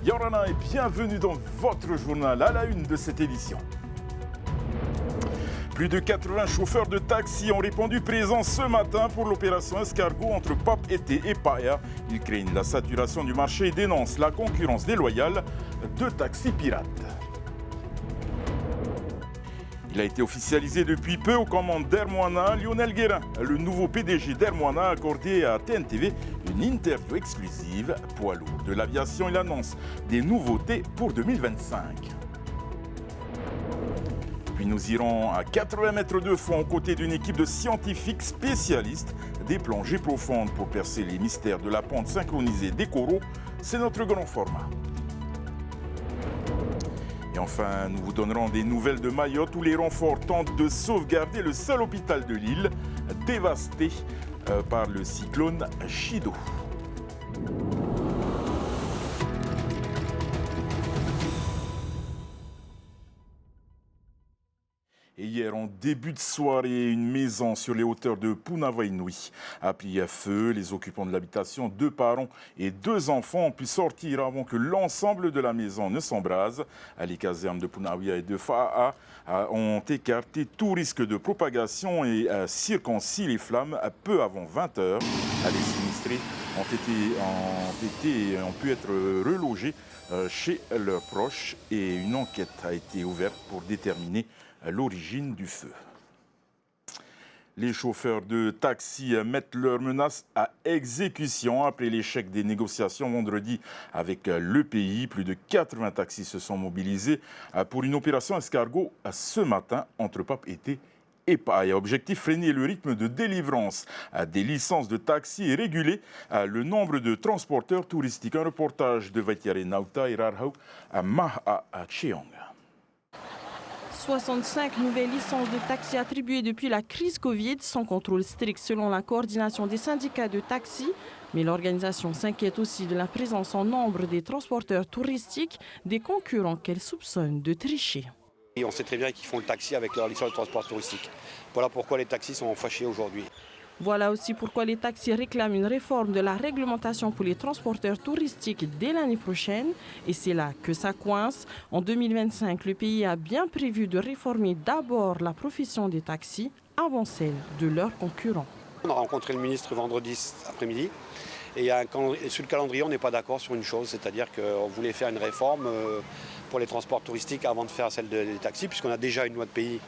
Yorana et bienvenue dans votre journal à la une de cette édition. Plus de 80 chauffeurs de taxi ont répondu présents ce matin pour l'opération escargot entre Pape Été et Paia. Ils craignent la saturation du marché et dénoncent la concurrence déloyale de taxis pirates. Il a été officialisé depuis peu aux commandes d'Air Moana. Lionel Guérin, le nouveau PDG d'Air Moana, a accordé à TNTV une interview exclusive. Poids lourd de l'aviation, il annonce des nouveautés pour 2025. Puis nous irons à 80 mètres de fond aux côtés d'une équipe de scientifiques spécialistes des plongées profondes pour percer les mystères de la pente synchronisée des coraux. C'est notre grand format. Et enfin, nous vous donnerons des nouvelles de Mayotte où les renforts tentent de sauvegarder le seul hôpital de l'île dévasté par le cyclone Chido. Et hier, en début de soirée, une maison sur les hauteurs de Punavainui a pris à feu. Les occupants de l'habitation, 2 parents et 2 enfants, ont pu sortir avant que l'ensemble de la maison ne s'embrase. Les casernes de Punawia et de Fa'a ont écarté tout risque de propagation et circoncis les flammes peu avant 20 h. Les sinistrés ont pu être relogés chez leurs proches et une enquête a été ouverte pour déterminer l'origine du feu. Les chauffeurs de taxi mettent leurs menaces à exécution après l'échec des négociations vendredi avec le pays. Plus de 80 taxis se sont mobilisés pour une opération escargot ce matin entre Pape Été et Paia. Objectif, freiner le rythme de délivrance des licences de taxi et réguler le nombre de transporteurs touristiques. Un reportage de Vaitiare Nauta et Rarhau à Maha Cheong. 65 nouvelles licences de taxi attribuées depuis la crise Covid, sans contrôle strict selon la coordination des syndicats de taxi. Mais l'organisation s'inquiète aussi de la présence en nombre des transporteurs touristiques, des concurrents qu'elle soupçonne de tricher. Et on sait très bien qu'ils font le taxi avec leur licence de transport touristique. Voilà pourquoi les taxis sont fâchés aujourd'hui. Voilà aussi pourquoi les taxis réclament une réforme de la réglementation pour les transporteurs touristiques dès l'année prochaine. Et c'est là que ça coince. En 2025, le pays a bien prévu de réformer d'abord la profession des taxis avant celle de leurs concurrents. On a rencontré le ministre vendredi après-midi. Et sur le calendrier, on n'est pas d'accord sur une chose, c'est-à-dire qu'on voulait faire une réforme pour les transports touristiques avant de faire celle des taxis, puisqu'on a déjà une loi de pays.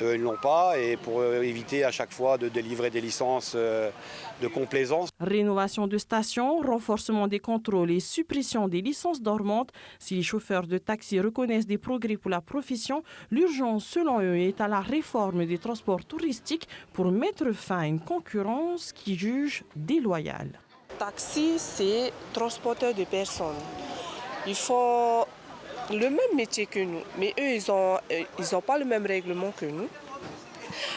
Ils ne l'ont pas, et pour éviter à chaque fois de délivrer des licences de complaisance. Rénovation de stations, renforcement des contrôles et suppression des licences dormantes. Si les chauffeurs de taxi reconnaissent des progrès pour la profession, l'urgence selon eux est à la réforme des transports touristiques pour mettre fin à une concurrence qui juge déloyale. Taxi, c'est transporteur de personnes. Ils font le même métier que nous, mais eux, ils ont pas le même règlement que nous.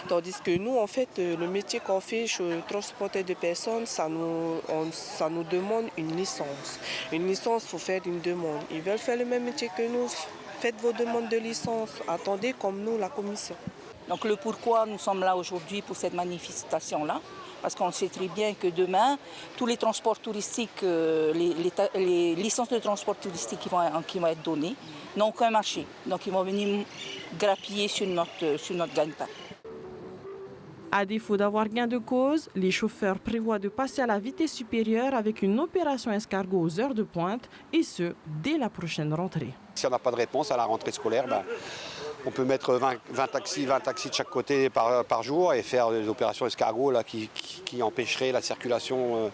Tandis que nous, en fait, le métier qu'on fait chez transporteur de personnes, ça nous demande une licence. Une licence, il faut faire une demande. Ils veulent faire le même métier que nous. Faites vos demandes de licence. Attendez comme nous la commission. Donc le pourquoi nous sommes là aujourd'hui pour cette manifestation-là, parce qu'on sait très bien que demain, tous les transports touristiques, les licences de transport touristique qui vont être données, n'ont aucun marché. Donc ils vont venir grappiller sur notre gagne-pain. À défaut d'avoir gain de cause, les chauffeurs prévoient de passer à la vitesse supérieure avec une opération escargot aux heures de pointe, et ce, dès la prochaine rentrée. Si on n'a pas de réponse à la rentrée scolaire, on peut mettre 20 taxis de chaque côté par jour et faire des opérations escargot là, qui empêcheraient la circulation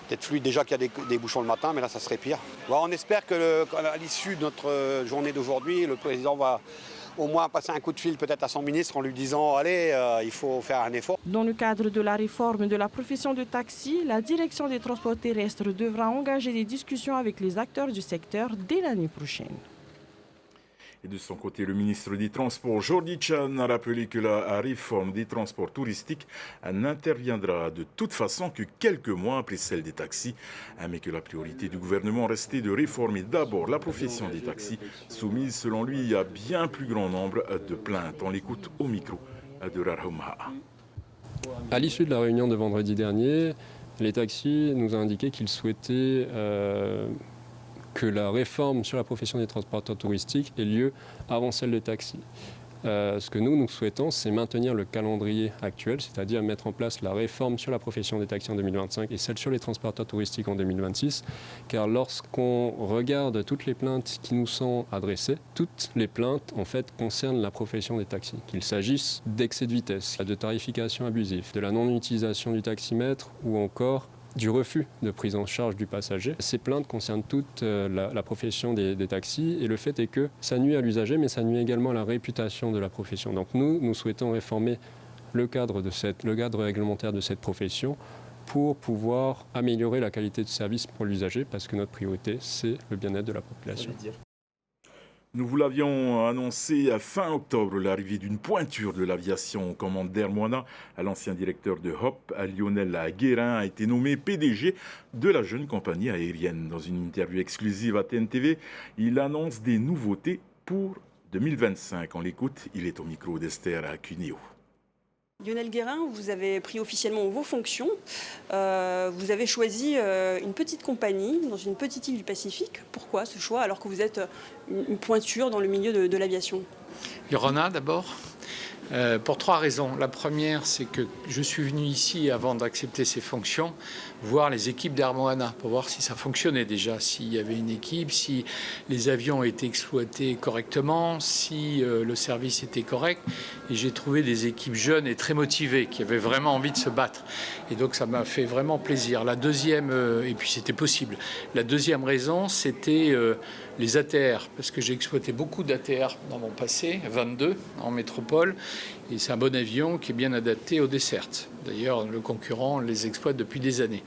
d'être fluide. Déjà qu'il y a des bouchons le matin, mais là ça serait pire. Bon, on espère qu'à l'issue de notre journée d'aujourd'hui, le président va au moins passer un coup de fil peut-être à son ministre en lui disant « Allez, il faut faire un effort ». Dans le cadre de la réforme de la profession de taxi, la direction des transports terrestres devra engager des discussions avec les acteurs du secteur dès l'année prochaine. Et de son côté, le ministre des Transports, Jordi Chan, a rappelé que la réforme des transports touristiques n'interviendra de toute façon que quelques mois après celle des taxis, mais que la priorité du gouvernement restait de réformer d'abord la profession des taxis, soumise selon lui à bien plus grand nombre de plaintes. On l'écoute au micro de Rarhuma. À l'issue de la réunion de vendredi dernier, les taxis nous ont indiqué qu'ils souhaitaient que la réforme sur la profession des transporteurs touristiques ait lieu avant celle des taxis. Ce que nous souhaitons, c'est maintenir le calendrier actuel, c'est-à-dire mettre en place la réforme sur la profession des taxis en 2025 et celle sur les transporteurs touristiques en 2026. Car lorsqu'on regarde toutes les plaintes qui nous sont adressées, toutes les plaintes en fait concernent la profession des taxis. Qu'il s'agisse d'excès de vitesse, de tarification abusive, de la non-utilisation du taximètre ou encore du refus de prise en charge du passager. Ces plaintes concernent toute la profession des taxis et le fait est que ça nuit à l'usager mais ça nuit également à la réputation de la profession. Donc nous souhaitons réformer le cadre réglementaire de cette profession pour pouvoir améliorer la qualité de service pour l'usager parce que notre priorité c'est le bien-être de la population. Nous vous l'avions annoncé à fin octobre, l'arrivée d'une pointure de l'aviation aux commandes d'Air Moana. L'ancien directeur de Hop, Lionel Guérin, a été nommé PDG de la jeune compagnie aérienne. Dans une interview exclusive à TNTV, il annonce des nouveautés pour 2025. On l'écoute, il est au micro d'Esther Cuneo. Lionel Guérin, vous avez pris officiellement vos fonctions. Vous avez choisi une petite compagnie dans une petite île du Pacifique. Pourquoi ce choix alors que vous êtes une pointure dans le milieu de l'aviation? Yorona d'abord. Pour 3 raisons. La première, c'est que je suis venu ici, avant d'accepter ces fonctions, voir les équipes d'Air Moana, pour voir si ça fonctionnait déjà, s'il y avait une équipe, si les avions étaient exploités correctement, si le service était correct. Et j'ai trouvé des équipes jeunes et très motivées, qui avaient vraiment envie de se battre. Et donc ça m'a fait vraiment plaisir. La deuxième, et puis c'était possible, la deuxième raison, c'était les ATR, parce que j'ai exploité beaucoup d'ATR dans mon passé, 22 en métropole, et c'est un bon avion qui est bien adapté aux dessertes. D'ailleurs, le concurrent les exploite depuis des années.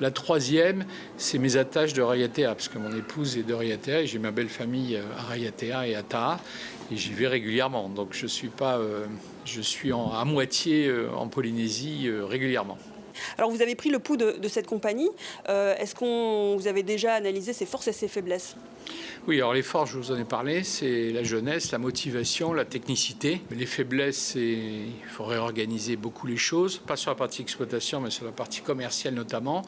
La troisième, c'est mes attaches de Raiatea, parce que mon épouse est de Raiatea et j'ai ma belle famille à Raiatea et à Taha, et j'y vais régulièrement. Donc je suis à moitié en Polynésie régulièrement. Alors vous avez pris le pouls de cette compagnie. Est-ce que vous avez déjà analysé ses forces et ses faiblesses? Oui, alors les forces, je vous en ai parlé, c'est la jeunesse, la motivation, la technicité. Les faiblesses, il faut réorganiser beaucoup les choses, pas sur la partie exploitation, mais sur la partie commerciale notamment.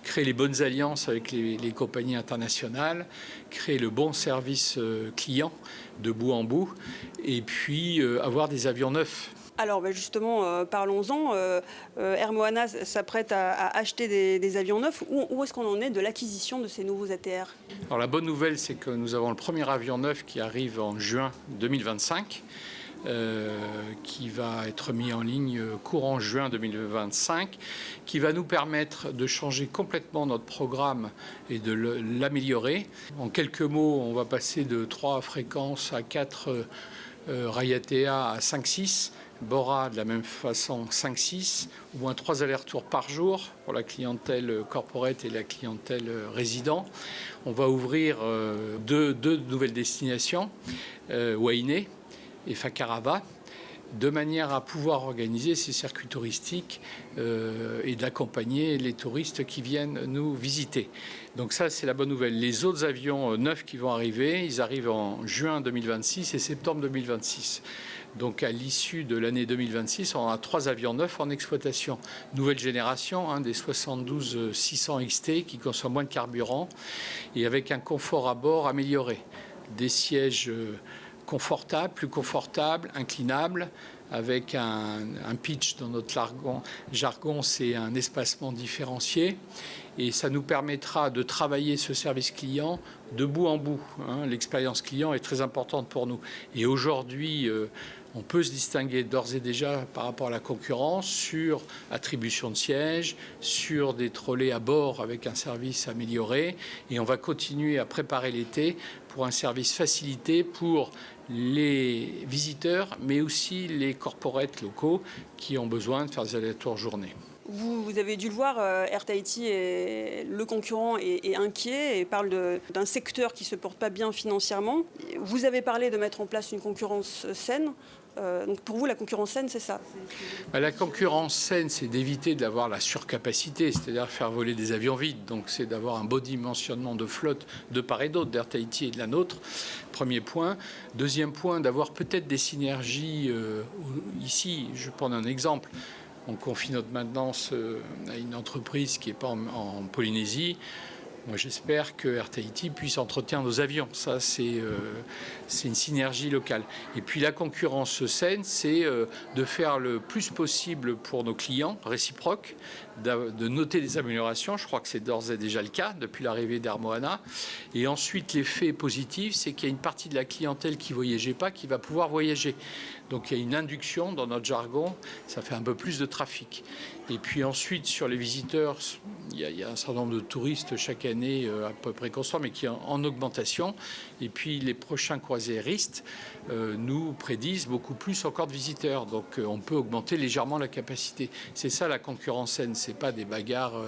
Créer les bonnes alliances avec les compagnies internationales, créer le bon service client de bout en bout, et puis avoir des avions neufs. Alors justement, parlons-en. Air Moana s'apprête à acheter des avions neufs. Où est-ce qu'on en est de l'acquisition de ces nouveaux ATR? Alors la bonne nouvelle, c'est que nous avons le premier avion neuf qui arrive en juin 2025, qui va être mis en ligne courant juin 2025, qui va nous permettre de changer complètement notre programme et de l'améliorer. En quelques mots, on va passer de 3 fréquences à 4 Raiatea à 5-6. Bora de la même façon 5-6, au moins 3 allers-retours par jour pour la clientèle corporate et la clientèle résident. On va ouvrir deux nouvelles destinations, Wainé et Fakarava, de manière à pouvoir organiser ces circuits touristiques et d'accompagner les touristes qui viennent nous visiter. Donc ça, c'est la bonne nouvelle. Les autres avions neufs qui vont arriver, ils arrivent en juin 2026 et septembre 2026. Donc à l'issue de l'année 2026, on a 3 avions neufs en exploitation. Nouvelle génération, des 72-600 XT qui consomment moins de carburant et avec un confort à bord amélioré. Des sièges confortables, plus confortables, inclinables, avec un pitch dans notre jargon, c'est un espacement différencié. Et ça nous permettra de travailler ce service client de bout en bout. L'expérience client est très importante pour nous. Et aujourd'hui, on peut se distinguer d'ores et déjà par rapport à la concurrence sur attribution de sièges, sur des trolleys à bord avec un service amélioré. Et on va continuer à préparer l'été pour un service facilité pour les visiteurs, mais aussi les corporates locaux qui ont besoin de faire des allers-retours journée. Vous avez dû le voir, Air Tahiti, le concurrent est inquiet et parle d'un secteur qui ne se porte pas bien financièrement. Vous avez parlé de mettre en place une concurrence saine. Donc pour vous, la concurrence saine, c'est ça? La concurrence saine, c'est d'éviter d'avoir la surcapacité, c'est-à-dire faire voler des avions vides. Donc c'est d'avoir un beau dimensionnement de flotte de part et d'autre, d'Air Tahiti et de la nôtre. Premier point. Deuxième point, d'avoir peut-être des synergies ici. Je prends un exemple. On confie notre maintenance à une entreprise qui n'est pas en Polynésie. Moi, j'espère que Air Tahiti puisse entretenir nos avions. Ça, c'est une synergie locale. Et puis la concurrence saine, c'est de faire le plus possible pour nos clients, réciproques, de noter des améliorations. Je crois que c'est d'ores et déjà le cas depuis l'arrivée d'Air Moana. Et ensuite, l'effet positif, c'est qu'il y a une partie de la clientèle qui ne voyageait pas qui va pouvoir voyager. Donc il y a une induction dans notre jargon, ça fait un peu plus de trafic. Et puis ensuite, sur les visiteurs, il y a un certain nombre de touristes chaque année à peu près constant, mais qui est en augmentation. Et puis les prochains croisiéristes nous prédisent beaucoup plus encore de visiteurs. Donc on peut augmenter légèrement la capacité. C'est ça la concurrence saine, ce n'est pas des bagarres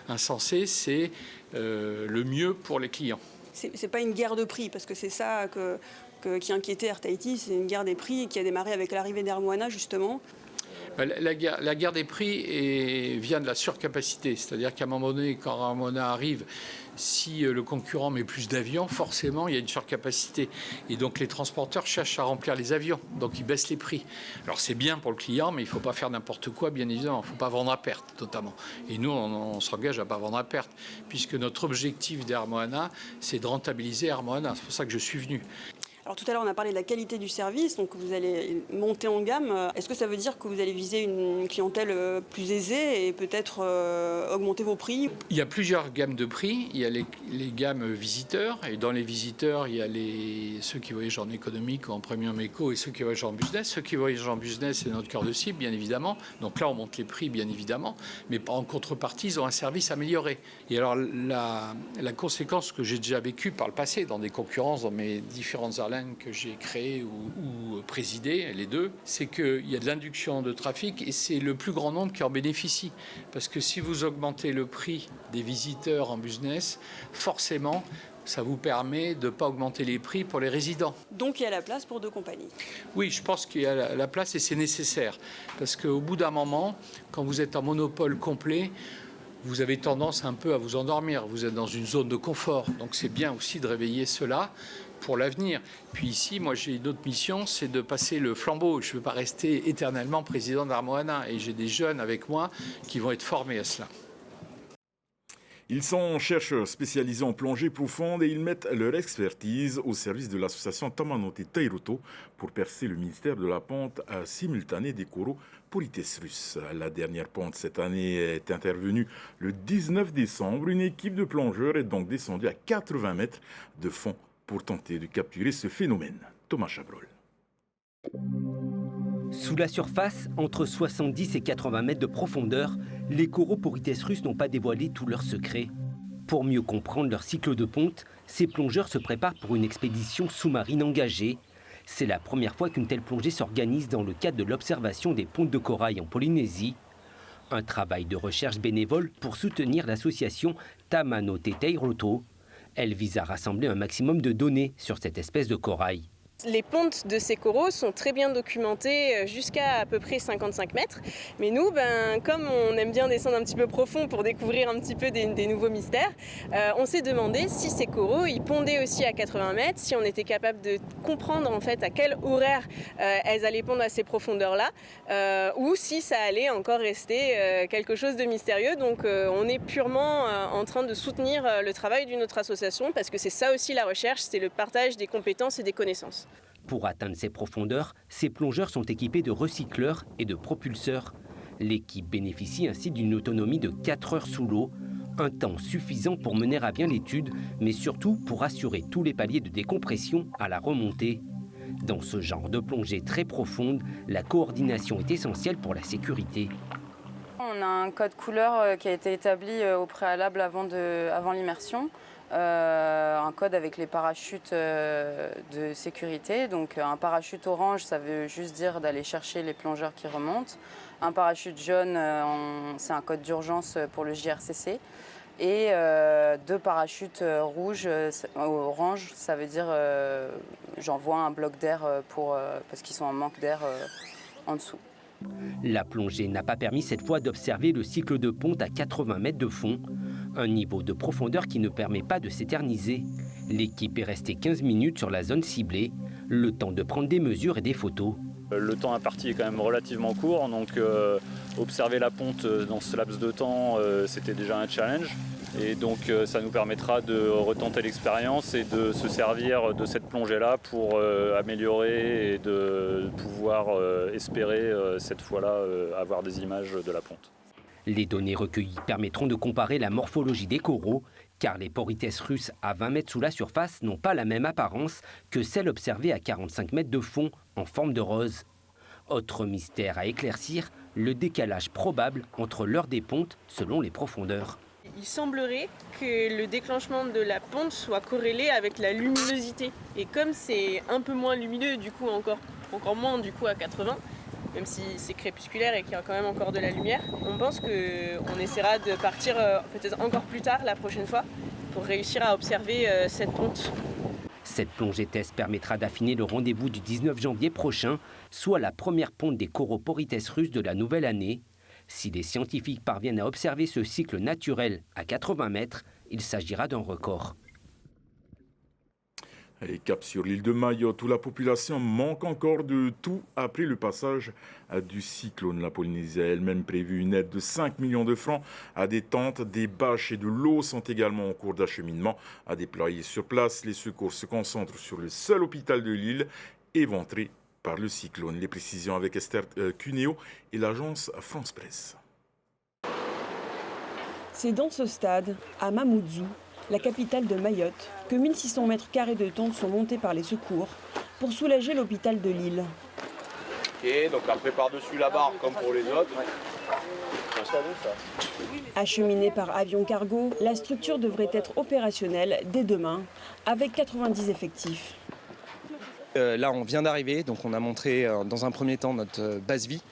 insensées, c'est le mieux pour les clients. C'est pas une guerre de prix, parce que c'est ça qui inquiétait Air Tahiti, c'est une guerre des prix qui a démarré avec l'arrivée d'Air Moana, justement. La guerre des prix vient de la surcapacité, c'est-à-dire qu'à un moment donné, quand Air Moana arrive, si le concurrent met plus d'avions, forcément, il y a une surcapacité. Et donc, les transporteurs cherchent à remplir les avions, donc ils baissent les prix. Alors, c'est bien pour le client, mais il ne faut pas faire n'importe quoi, bien évidemment. Il ne faut pas vendre à perte, notamment. Et nous, on s'engage à ne pas vendre à perte, puisque notre objectif d'Air Moana, c'est de rentabiliser Air Moana. C'est pour ça que je suis venu. Alors tout à l'heure, on a parlé de la qualité du service, donc vous allez monter en gamme. Est-ce que ça veut dire que vous allez viser une clientèle plus aisée et peut-être augmenter vos prix? Il y a plusieurs gammes de prix. Il y a les gammes visiteurs, et dans les visiteurs, il y a ceux qui voyagent en économique ou en premium éco et ceux qui voyagent en business. Ceux qui voyagent en business, c'est notre cœur de cible, bien évidemment. Donc là, on monte les prix, bien évidemment, mais en contrepartie, ils ont un service amélioré. Et alors, la conséquence que j'ai déjà vécue par le passé dans des concurrences, dans mes différentes airlines que j'ai créé ou présidé, les deux, c'est qu'il y a de l'induction de trafic et c'est le plus grand nombre qui en bénéficie. Parce que si vous augmentez le prix des visiteurs en business, forcément, ça vous permet de ne pas augmenter les prix pour les résidents. Donc il y a la place pour deux compagnies? Oui, je pense qu'il y a la place et c'est nécessaire. Parce qu'au bout d'un moment, quand vous êtes en monopole complet, vous avez tendance un peu à vous endormir. Vous êtes dans une zone de confort. Donc c'est bien aussi de réveiller cela pour l'avenir. Puis ici, moi, j'ai une autre mission, c'est de passer le flambeau. Je ne veux pas rester éternellement président d'Air Moana. Et j'ai des jeunes avec moi qui vont être formés à cela. Ils sont chercheurs spécialisés en plongée profonde et ils mettent leur expertise au service de l'association Tamanote Tairoto pour percer le mystère de la pente simultanée des coraux Polytes russes. La dernière pente cette année est intervenue le 19 décembre. Une équipe de plongeurs est donc descendue à 80 mètres de fond pour tenter de capturer ce phénomène. Thomas Chabrol. Sous la surface, entre 70 et 80 mètres de profondeur, les coraux Polytes russes n'ont pas dévoilé tous leurs secrets. Pour mieux comprendre leur cycle de ponte, ces plongeurs se préparent pour une expédition sous-marine engagée. C'est la première fois qu'une telle plongée s'organise dans le cadre de l'observation des pontes de corail en Polynésie. Un travail de recherche bénévole pour soutenir l'association Tamanote Tairoto. Elle vise à rassembler un maximum de données sur cette espèce de corail. Les pontes de ces coraux sont très bien documentées jusqu'à peu près 55 mètres. Mais nous, comme on aime bien descendre un petit peu profond pour découvrir un petit peu des nouveaux mystères, on s'est demandé si ces coraux ils pondaient aussi à 80 mètres, si on était capable de comprendre en fait à quel horaire elles allaient pondre à ces profondeurs-là, ou si ça allait encore rester quelque chose de mystérieux. Donc on est purement en train de soutenir le travail d'une autre association parce que c'est ça aussi la recherche, c'est le partage des compétences et des connaissances. Pour atteindre ces profondeurs, ces plongeurs sont équipés de recycleurs et de propulseurs. L'équipe bénéficie ainsi d'une autonomie de 4 heures sous l'eau, un temps suffisant pour mener à bien l'étude, mais surtout pour assurer tous les paliers de décompression à la remontée. Dans ce genre de plongée très profonde, la coordination est essentielle pour la sécurité. On a un code couleur qui a été établi au préalable avant l'immersion. Un code avec les parachutes de sécurité. Donc un parachute orange, ça veut juste dire d'aller chercher les plongeurs qui remontent. Un parachute jaune, c'est un code d'urgence pour le JRCC. Et 2 parachutes rouges, orange, ça veut dire j'envoie un bloc d'air parce qu'ils sont en manque d'air en dessous. La plongée n'a pas permis cette fois d'observer le cycle de ponte à 80 mètres de fond, un niveau de profondeur qui ne permet pas de s'éterniser. L'équipe est restée 15 minutes sur la zone ciblée, le temps de prendre des mesures et des photos. Le temps imparti est quand même relativement court, donc observer la ponte dans ce laps de temps, c'était déjà un challenge. Et donc ça nous permettra de retenter l'expérience et de se servir de cette plongée-là pour améliorer et de pouvoir espérer cette fois-là avoir des images de la ponte. Les données recueillies permettront de comparer la morphologie des coraux, car les porites russes à 20 mètres sous la surface n'ont pas la même apparence que celles observées à 45 mètres de fond en forme de rose. Autre mystère à éclaircir, le décalage probable entre l'heure des pontes selon les profondeurs. Il semblerait que le déclenchement de la ponte soit corrélé avec la luminosité. Et comme c'est un peu moins lumineux, du coup encore moins du coup à 80, même si c'est crépusculaire et qu'il y a quand même encore de la lumière, on pense qu'on essaiera de partir peut-être encore plus tard la prochaine fois pour réussir à observer cette ponte. Cette plongée test permettra d'affiner le rendez-vous du 19 janvier prochain, soit la première ponte des coraux porites russes de la nouvelle année. Si les scientifiques parviennent à observer ce cycle naturel à 80 mètres, il s'agira d'un record. Et cap sur l'île de Mayotte, où la population manque encore de tout après le passage du cyclone. La Polynésie a elle-même prévu une aide de 5 millions de francs à des tentes, des bâches et de l'eau sont également en cours d'acheminement à déployer sur place. Les secours se concentrent sur le seul hôpital de l'île éventré par le cyclone. Les précisions avec Esther Cuneo et l'agence France Presse. C'est dans ce stade, à Mamoudzou, la capitale de Mayotte, que 1600 mètres carrés de tentes sont montés par les secours pour soulager l'hôpital de l'île. Ok, donc après par-dessus la barre comme pour les autres. Acheminée par avion cargo, la structure devrait être opérationnelle dès demain, avec 90 effectifs. Là, on vient d'arriver, donc on a montré dans un premier temps notre base vie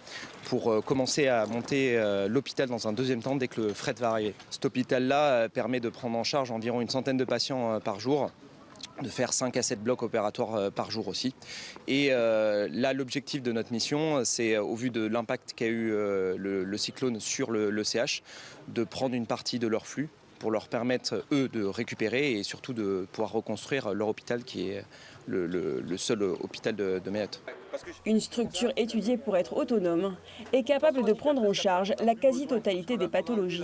pour commencer à monter l'hôpital dans un deuxième temps dès que le fret va arriver. Cet hôpital-là permet de prendre en charge environ une centaine de patients par jour, de faire 5 à 7 blocs opératoires par jour aussi. Et là, l'objectif de notre mission, c'est au vu de l'impact qu'a eu le cyclone sur le CH, de prendre une partie de leur flux pour leur permettre, eux, de récupérer et surtout de pouvoir reconstruire leur hôpital qui est le seul hôpital de Mayotte. Une structure étudiée pour être autonome et capable de prendre en charge la quasi-totalité des pathologies,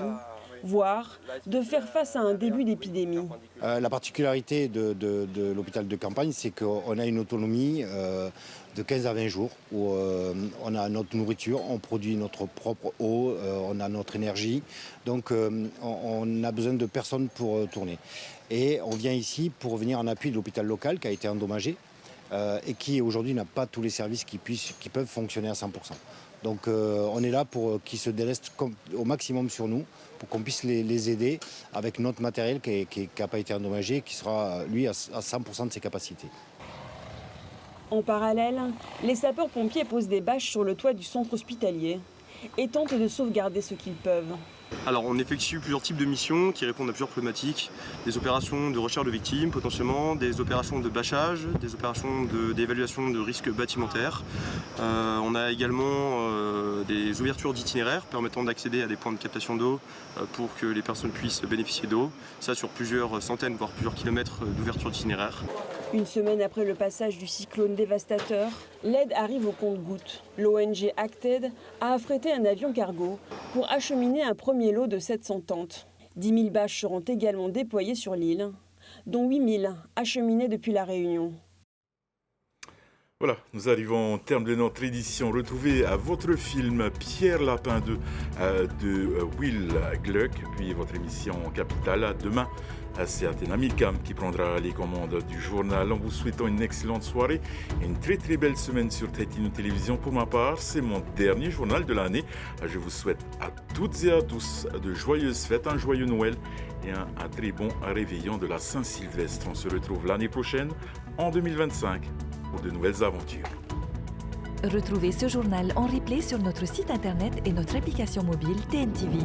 voire de faire face à un début d'épidémie. La particularité de l'hôpital de campagne, c'est qu'on a une autonomie de 15 à 20 jours où on a notre nourriture, on produit notre propre eau, on a notre énergie. Donc on a besoin de personne pour tourner. Et on vient ici pour venir en appui de l'hôpital local qui a été endommagé et qui aujourd'hui n'a pas tous les services qui peuvent fonctionner à 100%. Donc on est là pour qu'ils se délestent au maximum sur nous, pour qu'on puisse les aider avec notre matériel qui n'a pas été endommagé, qui sera lui à 100% de ses capacités. En parallèle, les sapeurs-pompiers posent des bâches sur le toit du centre hospitalier et tentent de sauvegarder ce qu'ils peuvent. Alors on effectue plusieurs types de missions qui répondent à plusieurs problématiques, des opérations de recherche de victimes potentiellement, des opérations de bâchage, des opérations d'évaluation de risques bâtimentaires. On a également des ouvertures d'itinéraires permettant d'accéder à des points de captation d'eau pour que les personnes puissent bénéficier d'eau. Ça sur plusieurs centaines voire plusieurs kilomètres d'ouverture d'itinéraires. Une semaine après le passage du cyclone dévastateur, l'aide arrive au compte-gouttes. L'ONG Acted a affrété un avion cargo pour acheminer un premier lot de 700 tentes. 10 000 bâches seront également déployées sur l'île, dont 8 000 acheminées depuis la Réunion. Voilà, nous arrivons au terme de notre édition. Retrouvez votre film Pierre Lapin 2 de Will Gluck, puis votre émission Capitale demain. C'est Athéna Milcam qui prendra les commandes du journal en vous souhaitant une excellente soirée et une très très belle semaine sur Tahitino Télévision. Pour ma part, c'est mon dernier journal de l'année. Je vous souhaite à toutes et à tous de joyeuses fêtes, un joyeux Noël et un très bon réveillon de la Saint-Sylvestre. On se retrouve l'année prochaine, en 2025, pour de nouvelles aventures. Retrouvez ce journal en replay sur notre site internet et notre application mobile TNTV.